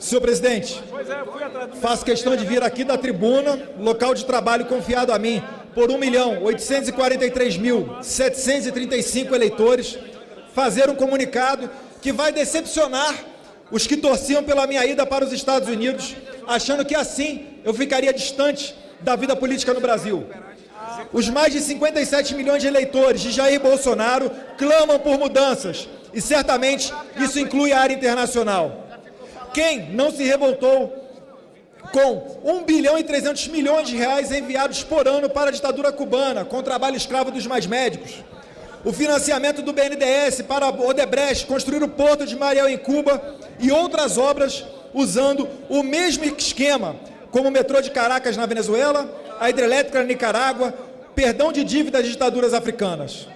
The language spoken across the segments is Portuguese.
Senhor presidente, faço questão de vir aqui da tribuna, local de trabalho confiado a mim, por 1.843.735 eleitores, fazer um comunicado que vai decepcionar os que torciam pela minha ida para os Estados Unidos, achando que assim eu ficaria distante da vida política no Brasil. Os mais de 57 milhões de eleitores de Jair Bolsonaro clamam por mudanças, e certamente isso inclui a área internacional. Quem não se revoltou com 1 bilhão e 300 milhões de reais enviados por ano para a ditadura cubana, com o trabalho escravo dos mais médicos, o financiamento do BNDES para Odebrecht construir o Porto de Mariel em Cuba e outras obras usando o mesmo esquema, como o metrô de Caracas na Venezuela, a hidrelétrica na Nicarágua, perdão de dívidas de ditaduras africanas.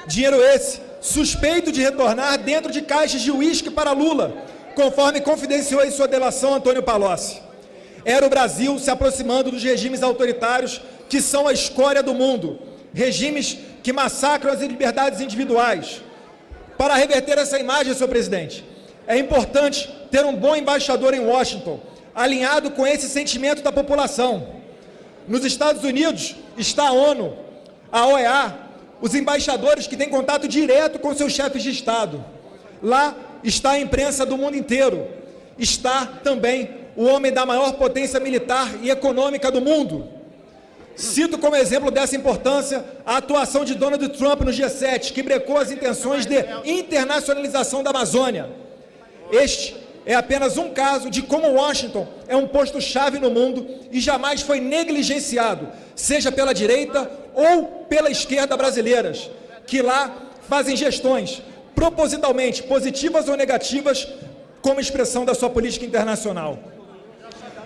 Dinheiro esse suspeito de retornar dentro de caixas de uísque para Lula, conforme confidenciou em sua delação Antônio Palocci. Era o Brasil se aproximando dos regimes autoritários que são a escória do mundo, regimes que massacram as liberdades individuais. Para reverter essa imagem, senhor presidente, é importante ter um bom embaixador em Washington, alinhado com esse sentimento da população. Nos Estados Unidos está a ONU, a OEA, os embaixadores que têm contato direto com seus chefes de Estado. Lá está a imprensa do mundo inteiro. Está também o homem da maior potência militar e econômica do mundo. Cito como exemplo dessa importância a atuação de Donald Trump no G7, que brecou as intenções de internacionalização da Amazônia. Este é apenas um caso de como Washington é um posto-chave no mundo e jamais foi negligenciado, seja pela direita ou pela esquerda brasileiras, que lá fazem gestões propositalmente positivas ou negativas como expressão da sua política internacional.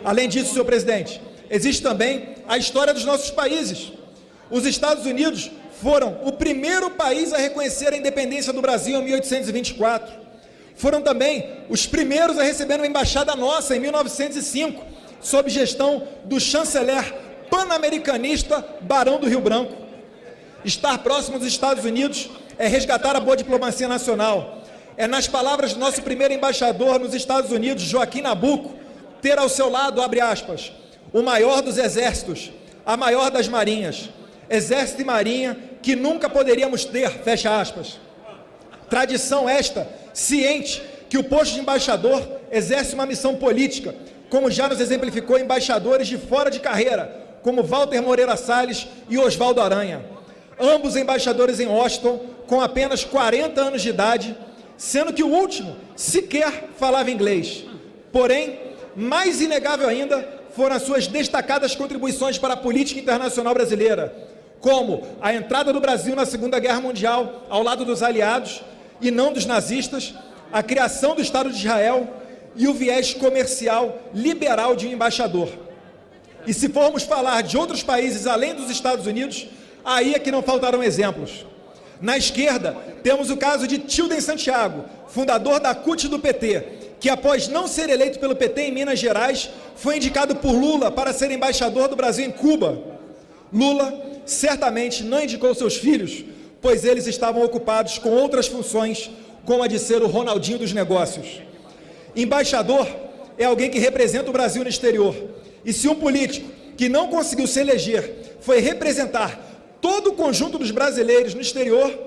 Além disso, senhor presidente, existe também a história dos nossos países. Os Estados Unidos foram o primeiro país a reconhecer a independência do Brasil em 1824. Foram também os primeiros a receber uma embaixada nossa em 1905, sob gestão do chanceler pan-americanista Barão do Rio Branco. Estar próximo dos Estados Unidos é resgatar a boa diplomacia nacional. É, nas palavras do nosso primeiro embaixador nos Estados Unidos, Joaquim Nabuco, ter ao seu lado, abre aspas, o maior dos exércitos, a maior das marinhas, exército e marinha que nunca poderíamos ter, fecha aspas. Tradição esta, ciente que o posto de embaixador exerce uma missão política, como já nos exemplificou embaixadores de fora de carreira, como Walter Moreira Salles e Oswaldo Aranha. Ambos embaixadores em Washington, com apenas 40 anos de idade, sendo que o último sequer falava inglês. Porém, mais inegável ainda foram as suas destacadas contribuições para a política internacional brasileira, como a entrada do Brasil na Segunda Guerra Mundial ao lado dos aliados e não dos nazistas, a criação do Estado de Israel e o viés comercial liberal de um embaixador. E se formos falar de outros países além dos Estados Unidos, aí é que não faltarão exemplos. Na esquerda, temos o caso de Tilden Santiago, fundador da CUT do PT, que após não ser eleito pelo PT em Minas Gerais, foi indicado por Lula para ser embaixador do Brasil em Cuba. Lula certamente não indicou seus filhos, pois eles estavam ocupados com outras funções, como a de ser o Ronaldinho dos negócios. Embaixador é alguém que representa o Brasil no exterior. E se um político que não conseguiu se eleger foi representar todo o conjunto dos brasileiros no exterior,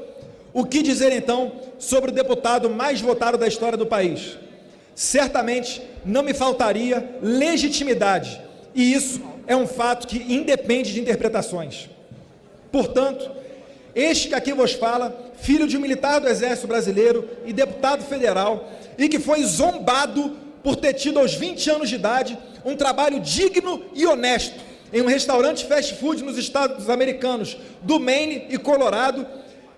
o que dizer então sobre o deputado mais votado da história do país? Certamente não me faltaria legitimidade, e isso é um fato que independe de interpretações. Portanto, este que aqui vos fala, filho de um militar do Exército Brasileiro e deputado federal, e que foi zombado por ter tido aos 20 anos de idade um trabalho digno e honesto em um restaurante fast food nos Estados americanos do Maine e Colorado,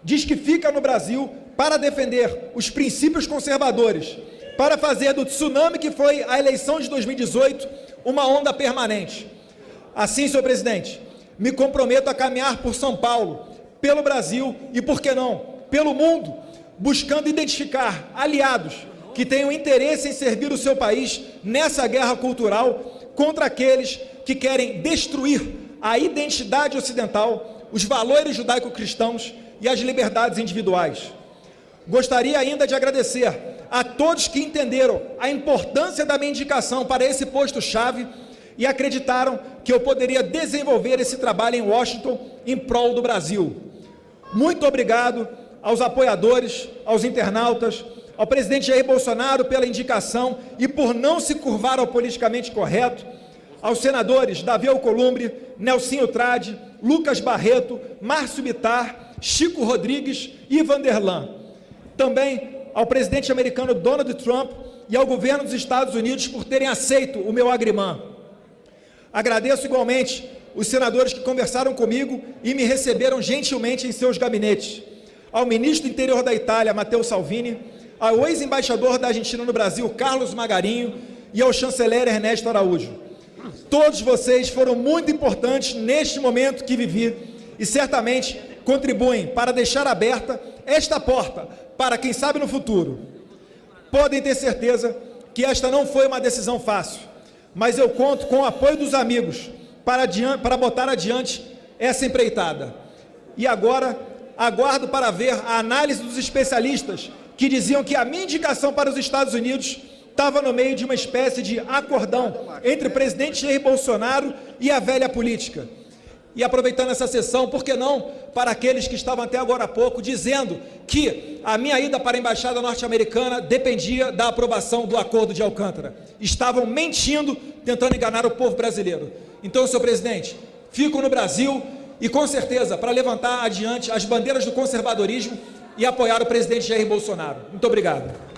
diz que fica no Brasil para defender os princípios conservadores, para fazer do tsunami que foi a eleição de 2018 uma onda permanente. Assim, senhor presidente, me comprometo a caminhar por São Paulo, pelo Brasil e, por que não, pelo mundo, buscando identificar aliados que tenham interesse em servir o seu país nessa guerra cultural contra aqueles que querem destruir a identidade ocidental, os valores judaico-cristãos e as liberdades individuais. Gostaria ainda de agradecer a todos que entenderam a importância da minha indicação para esse posto-chave e acreditaram que eu poderia desenvolver esse trabalho em Washington em prol do Brasil. Muito obrigado aos apoiadores, aos internautas, ao presidente Jair Bolsonaro pela indicação e por não se curvar ao politicamente correto, aos senadores Davi Alcolumbre, Nelsinho Trade, Lucas Barreto, Márcio Bittar, Chico Rodrigues e Vanderlan. Também ao presidente americano Donald Trump e ao governo dos Estados Unidos por terem aceito o meu agrimã. Agradeço igualmente os senadores que conversaram comigo e me receberam gentilmente em seus gabinetes, ao ministro do Interior da Itália, Matteo Salvini, ao ex-embaixador da Argentina no Brasil, Carlos Magarinho, e ao chanceler Ernesto Araújo. Todos vocês foram muito importantes neste momento que vivi e certamente contribuem para deixar aberta esta porta para quem sabe no futuro. Podem ter certeza que esta não foi uma decisão fácil, mas eu conto com o apoio dos amigos para botar adiante essa empreitada. E agora, aguardo para ver a análise dos especialistas que diziam que a minha indicação para os Estados Unidos estava no meio de uma espécie de acordão entre o presidente Jair Bolsonaro e a velha política. E aproveitando essa sessão, por que não para aqueles que estavam até agora há pouco dizendo que a minha ida para a Embaixada Norte-Americana dependia da aprovação do Acordo de Alcântara. Estavam mentindo, tentando enganar o povo brasileiro. Então, senhor presidente, fico no Brasil e, com certeza, para levantar adiante as bandeiras do conservadorismo e apoiar o presidente Jair Bolsonaro. Muito obrigado.